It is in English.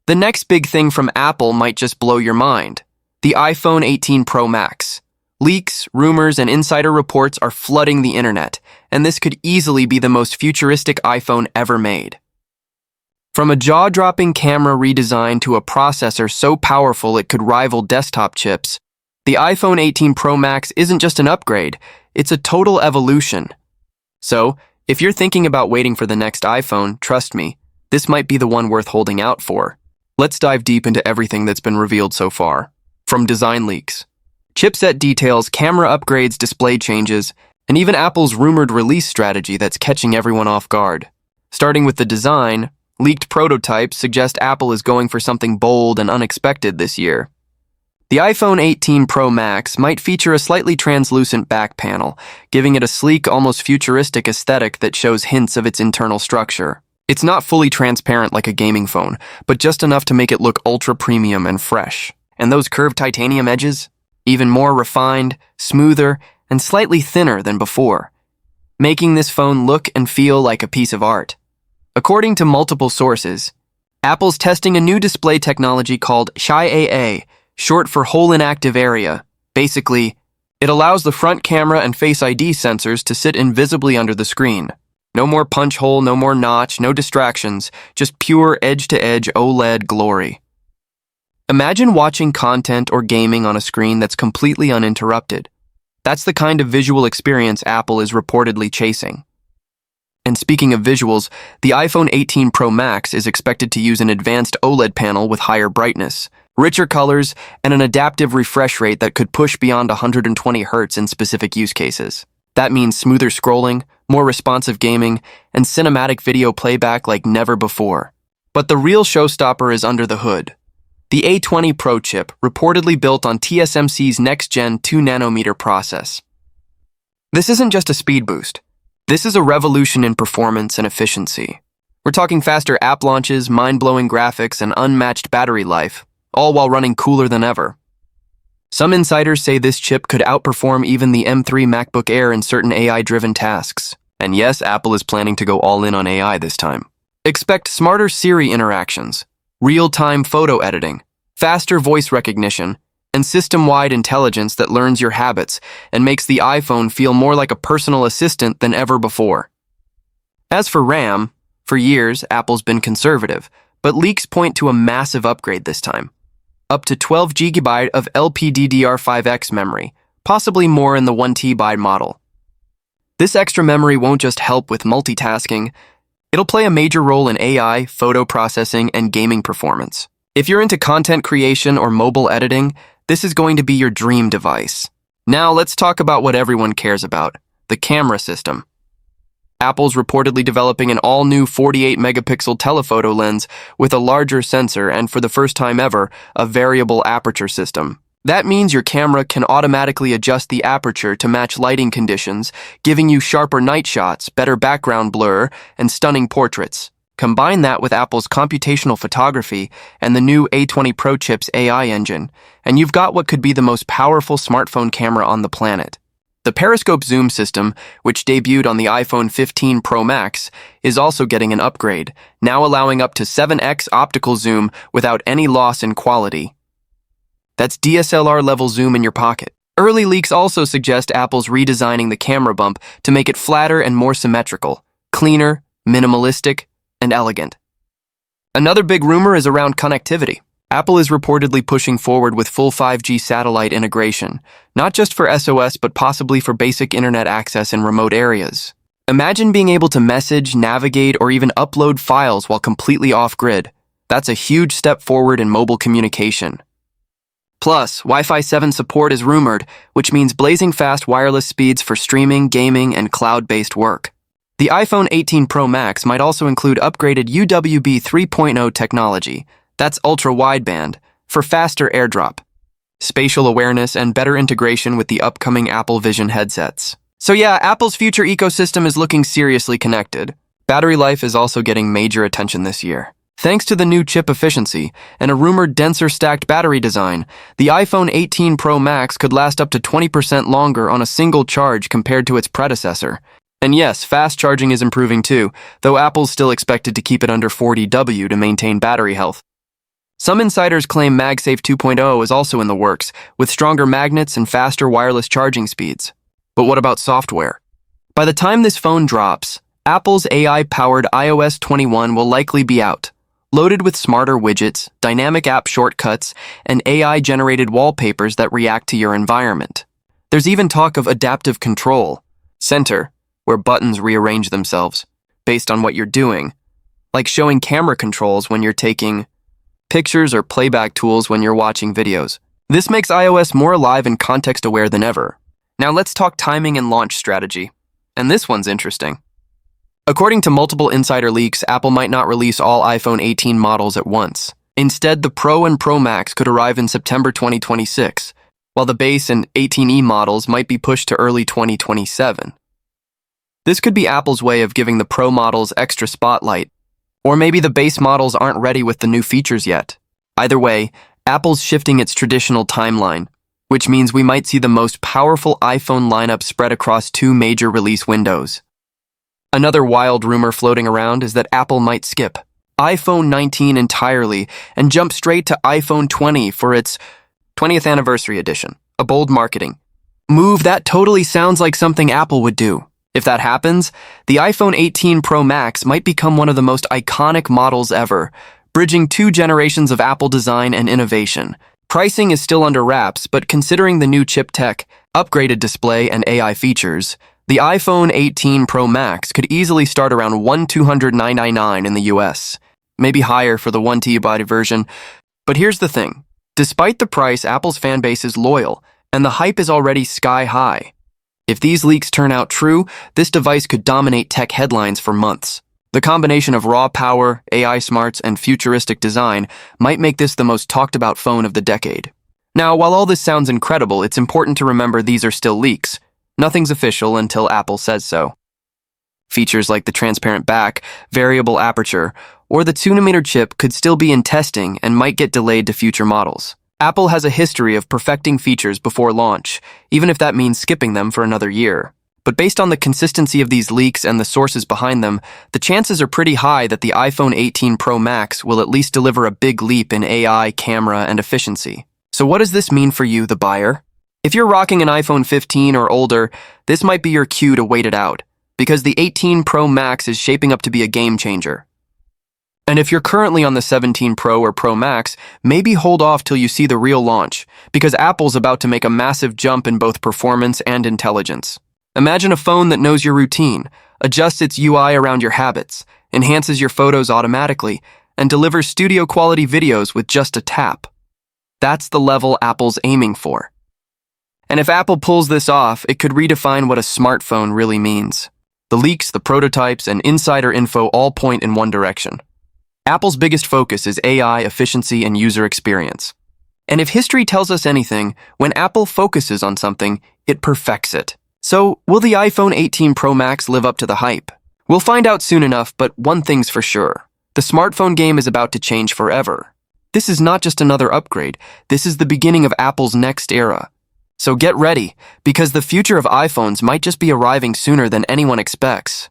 The next big thing from Apple might just blow your mind. The iPhone 18 Pro Max. Leaks, rumors, and insider reports are flooding the internet, and this could easily be the most futuristic iPhone ever made. From a jaw-dropping camera redesign to a processor so powerful it could rival desktop chips, the iPhone 18 Pro Max isn't just an upgrade, it's a total evolution. So, if you're thinking about waiting for the next iPhone, trust me, this might be the one worth holding out for. Let's dive deep into everything that's been revealed so far. From design leaks, chipset details, camera upgrades, display changes, and even Apple's rumored release strategy that's catching everyone off guard. Starting with the design, leaked prototypes suggest Apple is going for something bold and unexpected this year. The iPhone 18 Pro Max might feature a slightly translucent back panel, giving it a sleek, almost futuristic aesthetic that shows hints of its internal structure. It's not fully transparent like a gaming phone, but just enough to make it look ultra-premium and fresh. And those curved titanium edges? Even more refined, smoother, and slightly thinner than before, making this phone look and feel like a piece of art. According to multiple sources, Apple's testing a new display technology called Shi-AA, short for Hole in Active Area. Basically, it allows the front camera and Face ID sensors to sit invisibly under the screen. No more punch hole, no more notch, no distractions, just pure edge-to-edge OLED glory. Imagine watching content or gaming on a screen that's completely uninterrupted. That's the kind of visual experience Apple is reportedly chasing. And speaking of visuals, the iPhone 18 Pro Max is expected to use an advanced OLED panel with higher brightness, richer colors, and an adaptive refresh rate that could push beyond 120 Hz in specific use cases. That means smoother scrolling, more responsive gaming, and cinematic video playback like never before. But the real showstopper is under the hood. The A20 Pro chip, reportedly built on TSMC's next-gen 2nm process. This isn't just a speed boost. This is a revolution in performance and efficiency. We're talking faster app launches, mind-blowing graphics, and unmatched battery life, all while running cooler than ever. Some insiders say this chip could outperform even the M3 MacBook Air in certain AI-driven tasks. And yes, Apple is planning to go all in on AI this time. Expect smarter Siri interactions, real-time photo editing, faster voice recognition, and system-wide intelligence that learns your habits and makes the iPhone feel more like a personal assistant than ever before. As for RAM, for years, Apple's been conservative, but leaks point to a massive upgrade this time. Up to 12 GB of LPDDR5X memory, possibly more in the 1TB model. This extra memory won't just help with multitasking, it'll play a major role in AI, photo processing, and gaming performance. If you're into content creation or mobile editing, this is going to be your dream device. Now let's talk about what everyone cares about, the camera system. Apple's reportedly developing an all-new 48-megapixel telephoto lens with a larger sensor and, for the first time ever, a variable-aperture system. That means your camera can automatically adjust the aperture to match lighting conditions, giving you sharper night shots, better background blur, and stunning portraits. Combine that with Apple's computational photography and the new A20 Pro chip's AI engine, and you've got what could be the most powerful smartphone camera on the planet. The periscope zoom system, which debuted on the iPhone 15 Pro Max, is also getting an upgrade, now allowing up to 7x optical zoom without any loss in quality. That's DSLR-level zoom in your pocket. Early leaks also suggest Apple's redesigning the camera bump to make it flatter and more symmetrical, cleaner, minimalistic, and elegant. Another big rumor is around connectivity. Apple is reportedly pushing forward with full 5G satellite integration, not just for SOS but possibly for basic internet access in remote areas. Imagine being able to message, navigate, or even upload files while completely off-grid. That's a huge step forward in mobile communication. Plus, Wi-Fi 7 support is rumored, which means blazing fast wireless speeds for streaming, gaming, and cloud-based work. The iPhone 18 Pro Max might also include upgraded UWB 3.0 technology, that's ultra-wideband, for faster AirDrop, spatial awareness, and better integration with the upcoming Apple Vision headsets. So yeah, Apple's future ecosystem is looking seriously connected. Battery life is also getting major attention this year. Thanks to the new chip efficiency and a rumored denser stacked battery design, the iPhone 18 Pro Max could last up to 20% longer on a single charge compared to its predecessor. And yes, fast charging is improving too, though Apple's still expected to keep it under 40 W to maintain battery health. Some insiders claim MagSafe 2.0 is also in the works, with stronger magnets and faster wireless charging speeds. But what about software? By the time this phone drops, Apple's AI-powered iOS 21 will likely be out, loaded with smarter widgets, dynamic app shortcuts, and AI-generated wallpapers that react to your environment. There's even talk of adaptive control, center, where buttons rearrange themselves based on what you're doing, like showing camera controls when you're taking pictures or playback tools when you're watching videos. This makes iOS more alive and context-aware than ever. Now let's talk timing and launch strategy. And this one's interesting. According to multiple insider leaks, Apple might not release all iPhone 18 models at once. Instead, the Pro and Pro Max could arrive in September 2026, while the base and 18e models might be pushed to early 2027. This could be Apple's way of giving the Pro models extra spotlight, or maybe the base models aren't ready with the new features yet. Either way, Apple's shifting its traditional timeline, which means we might see the most powerful iPhone lineup spread across 2 major release windows. Another wild rumor floating around is that Apple might skip iPhone 19 entirely and jump straight to iPhone 20 for its 20th anniversary edition, a bold marketing move that totally sounds like something Apple would do. If that happens, the iPhone 18 Pro Max might become one of the most iconic models ever, bridging 2 generations of Apple design and innovation. Pricing is still under wraps, but considering the new chip tech, upgraded display, and AI features, the iPhone 18 Pro Max could easily start around $1,299 in the US, maybe higher for the 1 TB version. But here's the thing. Despite the price, Apple's fan base is loyal, and the hype is already sky high. If these leaks turn out true, this device could dominate tech headlines for months. The combination of raw power, AI smarts, and futuristic design might make this the most talked-about phone of the decade. Now, while all this sounds incredible, it's important to remember these are still leaks. Nothing's official until Apple says so. Features like the transparent back, variable aperture, or the 2nm chip could still be in testing and might get delayed to future models. Apple has a history of perfecting features before launch, even if that means skipping them for another year. But based on the consistency of these leaks and the sources behind them, the chances are pretty high that the iPhone 18 Pro Max will at least deliver a big leap in AI, camera, and efficiency. So what does this mean for you, the buyer? If you're rocking an iPhone 15 or older, this might be your cue to wait it out, because the 18 Pro Max is shaping up to be a game changer. And if you're currently on the 17 Pro or Pro Max, maybe hold off till you see the real launch, because Apple's about to make a massive jump in both performance and intelligence. Imagine a phone that knows your routine, adjusts its UI around your habits, enhances your photos automatically, and delivers studio-quality videos with just a tap. That's the level Apple's aiming for. And if Apple pulls this off, it could redefine what a smartphone really means. The leaks, the prototypes, and insider info all point in one direction. Apple's biggest focus is AI, efficiency, and user experience. And if history tells us anything, when Apple focuses on something, it perfects it. So, will the iPhone 18 Pro Max live up to the hype? We'll find out soon enough, but one thing's for sure. The smartphone game is about to change forever. This is not just another upgrade. This is the beginning of Apple's next era. So get ready, because the future of iPhones might just be arriving sooner than anyone expects.